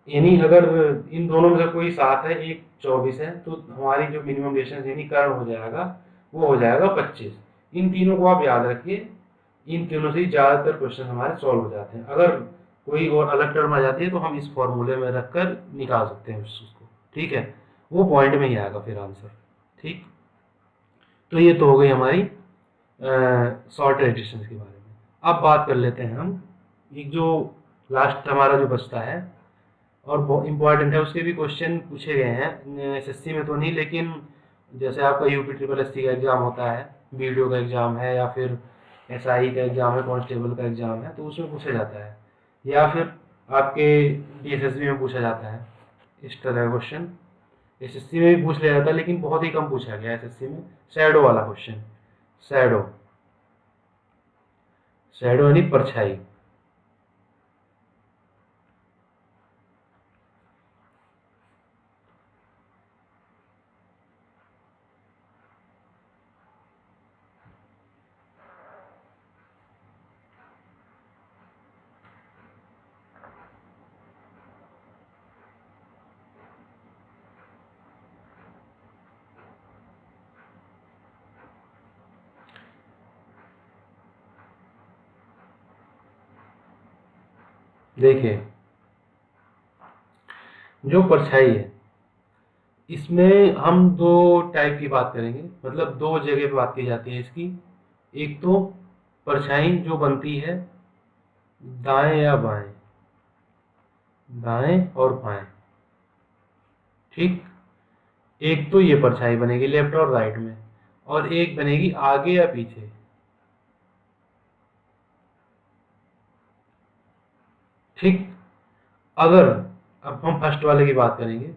Speaker 1: यानी अगर इन दोनों में से कोई 7 है एक 24 है, तो हमारी जो मिनिमम डिस्टेंस यानी कर्ण हो जाएगा वो हो जाएगा 25। इन तीनों को आप याद रखिए, इन तीनों से ज़्यादातर क्वेश्चन हमारे सॉल्व हो जाते हैं। अगर कोई और अलग टर्म आ जाती है तो हम इस फॉर्मूले में रखकर निकाल सकते हैं उसको। ठीक है, वो पॉइंट में ही आएगा फिर आंसर। ठीक, तो ये तो हो गई हमारी शॉर्टेज डिस्टेंस के बारे में। अब बात कर लेते हैं हम एक जो लास्ट हमारा जो बचता है और बहुत इंपॉर्टेंट है, उसके भी क्वेश्चन पूछे गए हैं एसएससी में तो नहीं, लेकिन जैसे आपका यूपी ट्रिपल एससी का एग्जाम होता है, बीडीओ का एग्जाम है, या फिर एसआई का एग्जाम है, कांस्टेबल का एग्जाम है, तो उसमें पूछा जाता है, या फिर आपके डीएसएसबी में पूछा जाता है इस तरह का क्वेश्चन। एसएससी में भी पूछ लिया जाता है लेकिन बहुत ही कम पूछा गया एसएससी में, शैडो वाला क्वेश्चन। शैडो, शैडो यानी परछाई। देखिए जो परछाई है इसमें हम दो टाइप की बात करेंगे, मतलब दो जगह पे बात की जाती है इसकी। एक तो परछाई जो बनती है दाएं या बाएं, दाएं और बाएं। ठीक, एक तो ये परछाई बनेगी लेफ्ट और राइट में, और एक बनेगी आगे या पीछे। ठीक, अगर अब हम फर्स्ट वाले की बात करेंगे,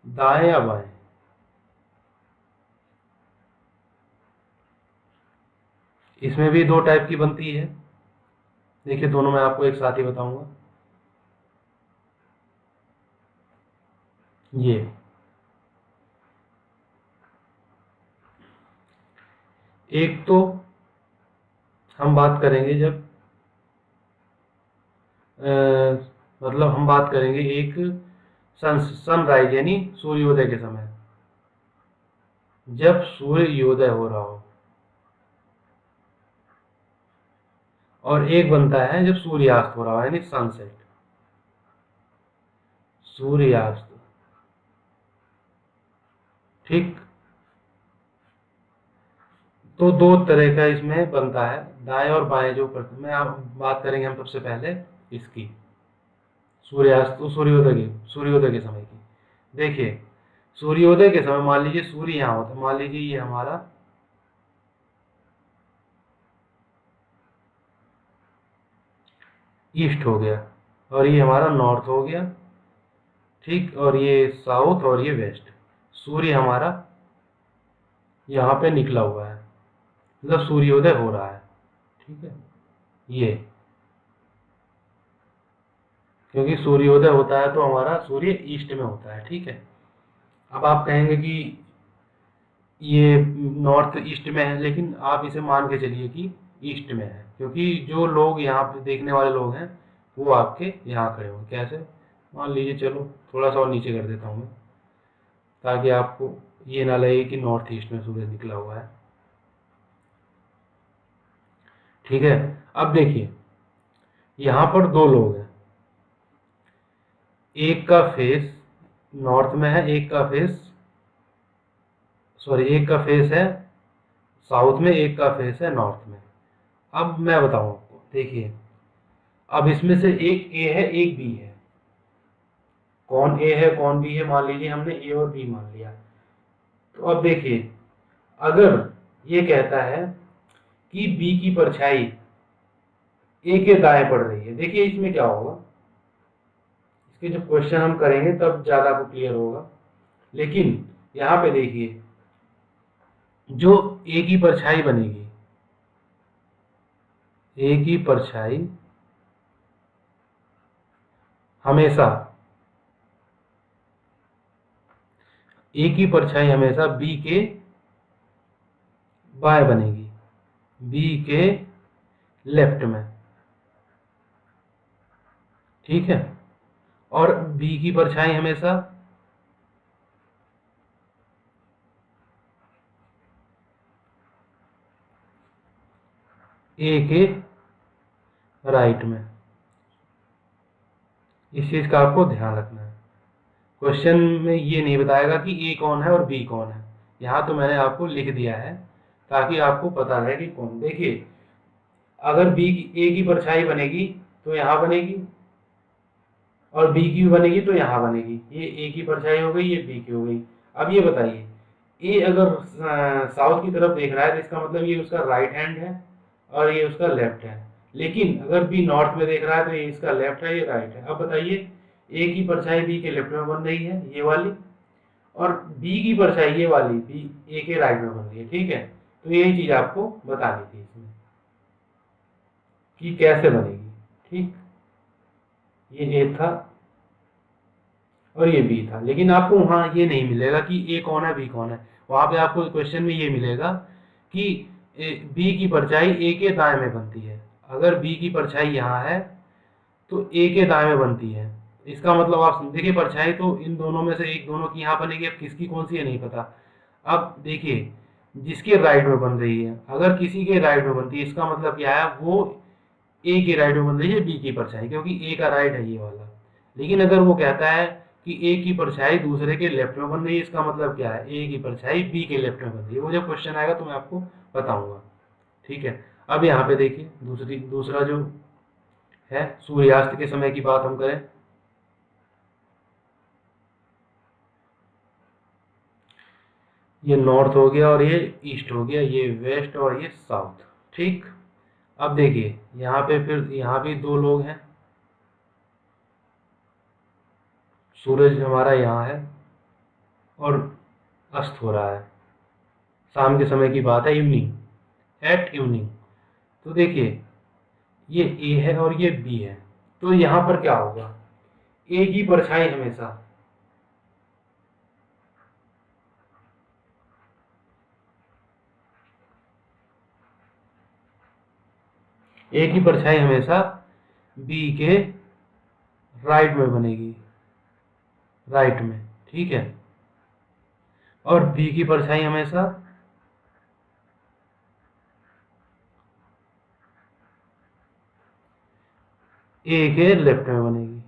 Speaker 1: दाएं या बाएं, इसमें भी दो टाइप की बनती है। देखिए दोनों मैं आपको एक साथ ही बताऊंगा। ये एक तो हम बात करेंगे जब मतलब हम बात करेंगे एक सनराइज यानी सूर्योदय के समय, जब सूर्योदय हो रहा हो। और एक बनता है जब सूर्यास्त हो रहा हो यानी सनसेट, सूर्यास्त। ठीक। तो दो तरह का इसमें बनता है, दाएं और बाएं जो मैं आप बात करेंगे हम सबसे पहले इसकी सूर्यास्त सूर्योदय के समय की। देखिए सूर्योदय के समय मान लीजिए सूर्य यहाँ होता है, मान लीजिए ये हमारा ईस्ट हो गया और ये हमारा नॉर्थ हो गया। ठीक। और ये साउथ और ये वेस्ट। सूर्य हमारा यहाँ पे निकला हुआ है, मतलब सूर्योदय हो रहा है। ठीक है। ये क्योंकि सूर्योदय होता है तो हमारा सूर्य ईस्ट में होता है। ठीक है। अब आप कहेंगे कि ये नॉर्थ ईस्ट में है, लेकिन आप इसे मान के चलिए कि ईस्ट में है, क्योंकि जो लोग यहाँ पे देखने वाले लोग हैं वो आपके यहाँ खड़े होंगे। कैसे? मान लीजिए, चलो थोड़ा सा और नीचे कर देता हूँ मैं, ताकि आपको ये ना लगे कि नॉर्थ ईस्ट में सूरज निकला हुआ है। ठीक है। अब देखिए यहाँ पर दो लोग हैं, एक का फेस नॉर्थ में है, एक का फेस सॉरी एक का फेस है साउथ में, एक का फेस है नॉर्थ में। अब मैं बताऊं आपको, देखिए अब इसमें से एक ए है एक बी है। कौन ए है कौन बी है, मान लीजिए हमने ए और बी मान लिया। तो अब देखिए अगर ये कहता है कि बी की परछाई ए के दाएं पड़ रही है, देखिए इसमें क्या होगा, इसके जब क्वेश्चन हम करेंगे तब ज्यादा आपको क्लियर होगा। लेकिन यहाँ पे देखिए जो ए की परछाई बनेगी, ए की परछाई हमेशा ए की परछाई हमेशा बी के बाएं बनेगी, बी के लेफ्ट में। ठीक है। और बी की परछाई हमेशा ए के राइट में। इस चीज का आपको ध्यान रखना है। क्वेश्चन में ये नहीं बताएगा कि ए कौन है और बी कौन है, यहाँ तो मैंने आपको लिख दिया है ताकि आपको पता रहे कि कौन। देखिए अगर बी ए की परछाई बनेगी तो यहाँ बनेगी, और बी की बनेगी तो यहाँ बनेगी। ये ए की परछाई हो गई, ये बी की हो गई। अब ये बताइए ए अगर साउथ की तरफ देख रहा है तो इसका मतलब ये उसका राइट हैंड है और ये उसका लेफ्ट है। लेकिन अगर बी नॉर्थ में देख रहा है तो ये इसका लेफ्ट है, ये राइट है। अब बताइए ए की परछाई बी के लेफ्ट में बन रही है ये वाली, और बी की परछाई ये वाली बी ए के राइट में बन रही है। ठीक है। तो यही चीज आपको बतानी थी इसमें कि कैसे बनेगी। ठीक। ये ए था और ये बी था, लेकिन आपको वहां ये नहीं मिलेगा कि ए कौन है बी कौन है। वहां पे आपको क्वेश्चन में ये मिलेगा कि बी की परछाई ए के दाएं में बनती है। अगर बी की परछाई यहाँ है तो ए के दाएं में बनती है। इसका मतलब आप देखिए परछाई तो इन दोनों में से एक दोनों की यहाँ बनेगी, अब किसकी कौन सी है नहीं पता। अब देखिए जिसके राइट में बन रही है, अगर किसी के राइट में बनती है इसका मतलब क्या है, वो ए के राइट में बन रही है बी की परछाई, क्योंकि ए का राइट है ये वाला। लेकिन अगर वो कहता है कि ए की परछाई दूसरे के लेफ्ट में बन रही है, इसका मतलब क्या है, ए की परछाई बी के लेफ्ट में बन रही है। वो जब क्वेश्चन आएगा तो मैं आपको बताऊंगा। ठीक है। अब यहाँ पे देखिए दूसरा जो है सूर्यास्त के समय की बात हम करें, ये नॉर्थ हो गया और ये ईस्ट हो गया, ये वेस्ट और ये साउथ। ठीक। अब देखिए यहाँ पे फिर यहाँ भी दो लोग हैं, सूरज हमारा यहाँ है और अस्त हो रहा है, शाम के समय की बात है, इवनिंग एट इवनिंग। तो देखिए ये ए है और ये बी है, तो यहाँ पर क्या होगा, ए की परछाई हमेशा ए की परछाई हमेशा बी के राइट में बनेगी, राइट में, ठीक है। और बी की परछाई हमेशा ए के लेफ्ट में बनेगी।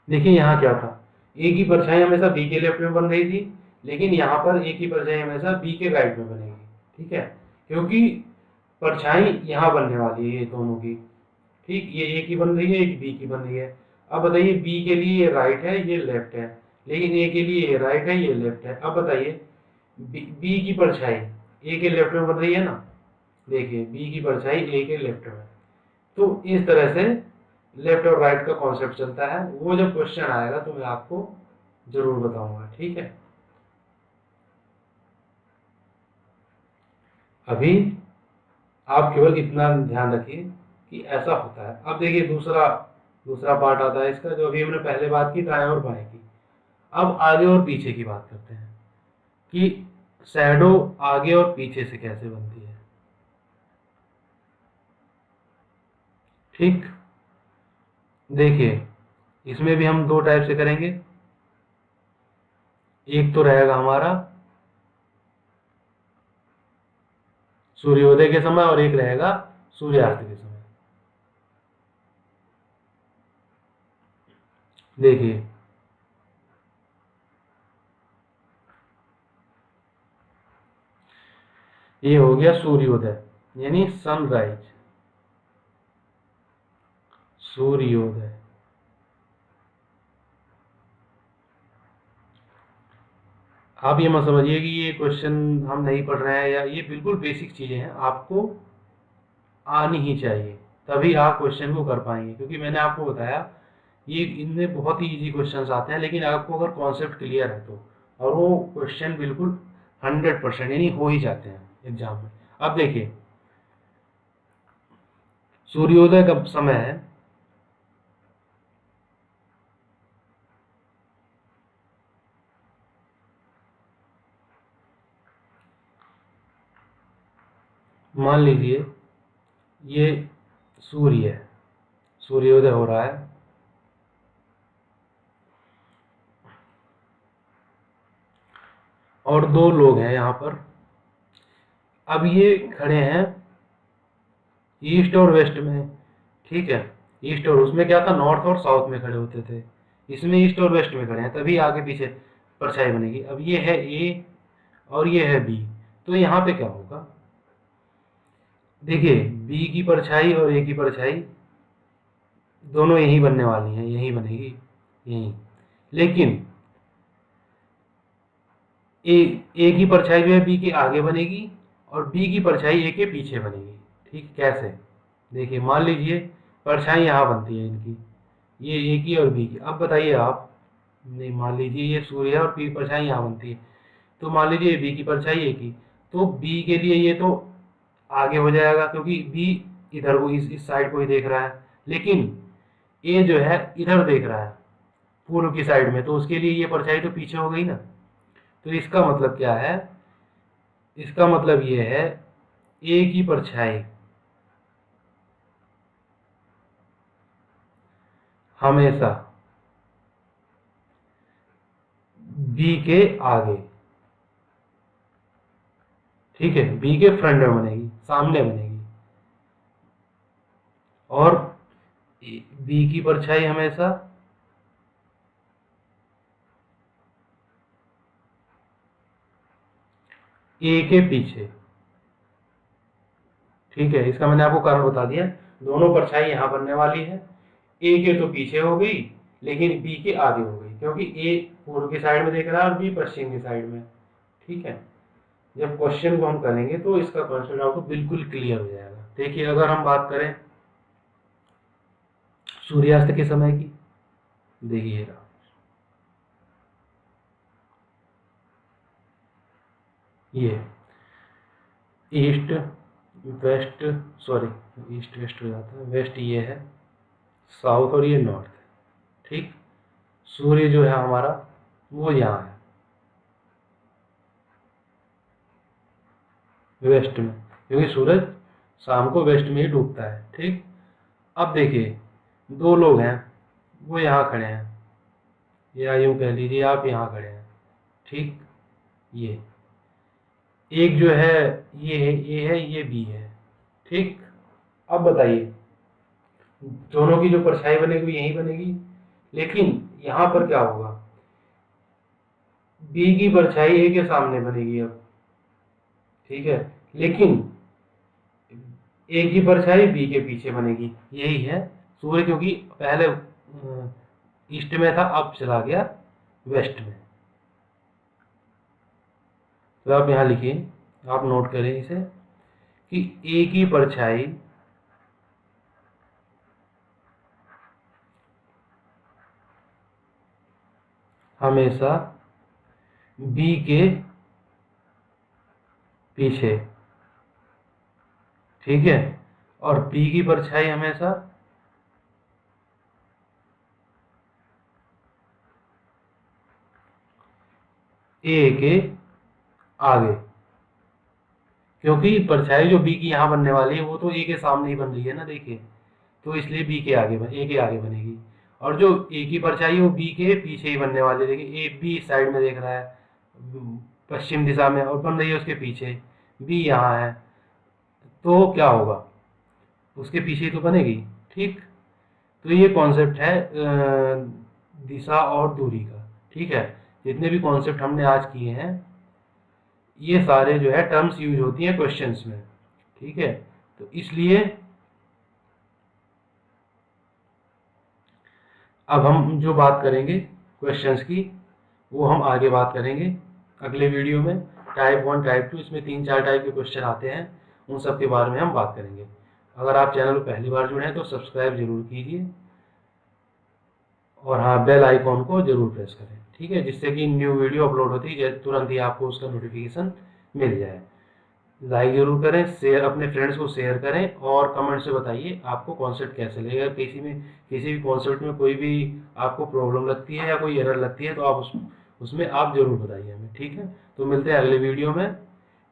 Speaker 1: देखिए यहाँ क्या था, ए की परछाई हमेशा बी के लेफ्ट में बन रही थी, लेकिन यहाँ पर ए की परछाई हमेशा बी के राइट में बनेगी, ठीक है, क्योंकि परछाई यहाँ बनने वाली है ये दोनों की, ठीक, ये ए की बन रही है, एक बी की बन रही है। अब बताइए बी के लिए ये राइट है, ये लेफ्ट है, लेकिन ए के लिए ये राइट है, ये लेफ्ट है। अब बताइए बी की परछाई ए के लेफ्ट में बन रही है ना, देखिए बी की परछाई ए के लेफ्ट में। तो इस तरह से लेफ्ट और राइट का कॉन्सेप्ट चलता है, वो जब क्वेश्चन आएगा तो मैं आपको जरूर बताऊंगा, ठीक है। अभी आप केवल इतना ध्यान रखिए कि ऐसा होता है। अब देखिए दूसरा दूसरा पार्ट आता है इसका, जो अभी हमने पहले बात की दाएं और बाएं की। अब आगे और पीछे की बात करते हैं कि शैडो आगे और पीछे से कैसे बनती है, ठीक। देखिए इसमें भी हम दो टाइप से करेंगे, एक तो रहेगा हमारा सूर्योदय के समय और एक रहेगा सूर्यास्त के समय। देखिए ये हो गया सूर्योदय यानी सनराइज, सूर्योदय। आप ये मत समझिए कि ये क्वेश्चन हम नहीं पढ़ रहे हैं, या ये बिल्कुल बेसिक चीजें हैं, आपको आनी ही चाहिए, तभी आप क्वेश्चन को कर पाएंगे। क्योंकि मैंने आपको बताया ये इनमें बहुत ही इजी क्वेश्चंस आते हैं, लेकिन आपको अगर कॉन्सेप्ट क्लियर है तो, और वो क्वेश्चन बिल्कुल 100% यानी हो ही जाते हैं एग्जाम में। अब देखिए सूर्योदय का समय है, मान लीजिए ये सूर्य है, सूर्योदय हो रहा है, और दो लोग हैं यहाँ पर। अब ये खड़े हैं ईस्ट और वेस्ट में, ठीक है, ईस्ट और उसमें क्या था, नॉर्थ और साउथ में खड़े होते थे, इसमें ईस्ट और वेस्ट में खड़े हैं, तभी आगे पीछे परछाई बनेगी। अब ये है ए और ये है बी, तो यहाँ पे क्या होगा, देखिए बी की परछाई और ए की परछाई दोनों यही बनने वाली हैं, यही बनेगी, यही। लेकिन ए ए की परछाई जो है बी के आगे बनेगी और बी की परछाई ए के पीछे बनेगी, ठीक, कैसे, देखिए मान लीजिए परछाई यहाँ बनती है इनकी, ये ए की और बी की। अब बताइए आप, नहीं मान लीजिए ये सूर्य है और बी परछाई यहाँ बनती है, तो मान लीजिए बी की परछाई ए की, तो बी के लिए ये तो आगे हो जाएगा क्योंकि बी इधर को इस साइड को ही देख रहा है, लेकिन ए जो है इधर देख रहा है पूर्व की साइड में, तो उसके लिए ये परछाई तो पीछे हो गई ना। तो इसका मतलब क्या है, इसका मतलब ये है ए की परछाई हमेशा बी के आगे, ठीक है, बी के फ्रंट में बनेगी, सामने बनेगी। और बी की परछाई हमेशा ए के पीछे, ठीक है, इसका मैंने आपको कारण बता दिया, दोनों परछाई यहाँ बनने वाली है, ए के तो पीछे हो गई लेकिन बी के आगे हो गई, क्योंकि ए पूर्व की साइड में देख रहा है और बी पश्चिम की साइड में, ठीक है। जब क्वेश्चन को हम करेंगे तो इसका कॉन्सेप्ट आपको बिल्कुल क्लियर हो जाएगा। देखिए अगर हम बात करें सूर्यास्त के समय की, देखिए ये east west, sorry east west हो जाता है, वेस्ट ये है, साउथ और ये नॉर्थ है, ठीक। सूर्य जो है हमारा वो यहाँ है वेस्ट में, क्योंकि सूरज शाम को वेस्ट में ही डूबता है, ठीक। अब देखिए दो लोग हैं, वो यहाँ खड़े हैं, या यूँ कह लीजिए आप यहाँ खड़े हैं, ठीक। ये एक जो है ये है, ए है, ये बी है, ठीक। अब बताइए दोनों की जो परछाई बनेगी यही बनेगी, लेकिन यहाँ पर क्या होगा, बी की परछाई ए के सामने बनेगी अब, ठीक है, लेकिन ए की परछाई बी के पीछे बनेगी, यही है सूर्य, क्योंकि पहले ईस्ट में था, अब चला गया वेस्ट में। तो आप यहाँ लिखिए, आप नोट करें इसे कि ए की परछाई हमेशा बी के पीछे, ठीक है, और बी की परछाई हमेशा ए के आगे, क्योंकि परछाई जो बी की यहाँ बनने वाली है वो तो ए के सामने ही बन रही है ना, देखिए, तो इसलिए बी के आगे ए के आगे बनेगी, और जो ए की परछाई है वो बी के पीछे ही बनने वाली है, देखिए ए बी साइड में देख रहा है पश्चिम दिशा में, और बन रही है उसके पीछे, बी यहाँ है, तो क्या होगा, उसके पीछे ही तो बनेगी, ठीक। तो ये कॉन्सेप्ट है दिशा और दूरी का, ठीक है। जितने भी कॉन्सेप्ट हमने आज किए हैं ये सारे जो है टर्म्स यूज होती हैं क्वेश्चंस में, ठीक है। तो इसलिए अब हम जो बात करेंगे क्वेश्चंस की वो हम आगे बात करेंगे अगले वीडियो में। टाइप 1 टाइप 2 इसमें 3-4 टाइप के क्वेश्चन आते हैं, उन सब के बारे में हम बात करेंगे। अगर आप चैनल को पहली बार जुड़े हैं तो सब्सक्राइब जरूर कीजिए, और हाँ बेल आइकॉन को जरूर प्रेस करें, ठीक है, जिससे कि न्यू वीडियो अपलोड होती है तुरंत ही आपको उसका नोटिफिकेशन मिल जाए। लाइक जरूर करें, शेयर अपने फ्रेंड्स को शेयर करें, और कमेंट से बताइए आपको कॉन्सेप्ट कैसे लगेगा, किसी भी कॉन्सेप्ट में कोई भी आपको प्रॉब्लम लगती है या कोई एरर लगती है तो आप उसमें आप जरूर बताइए हमें, ठीक है। तो मिलते हैं अगले वीडियो में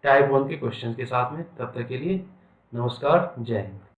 Speaker 1: टाइप 1 के क्वेश्चन के साथ में, तब तक के लिए नमस्कार, जय हिंद।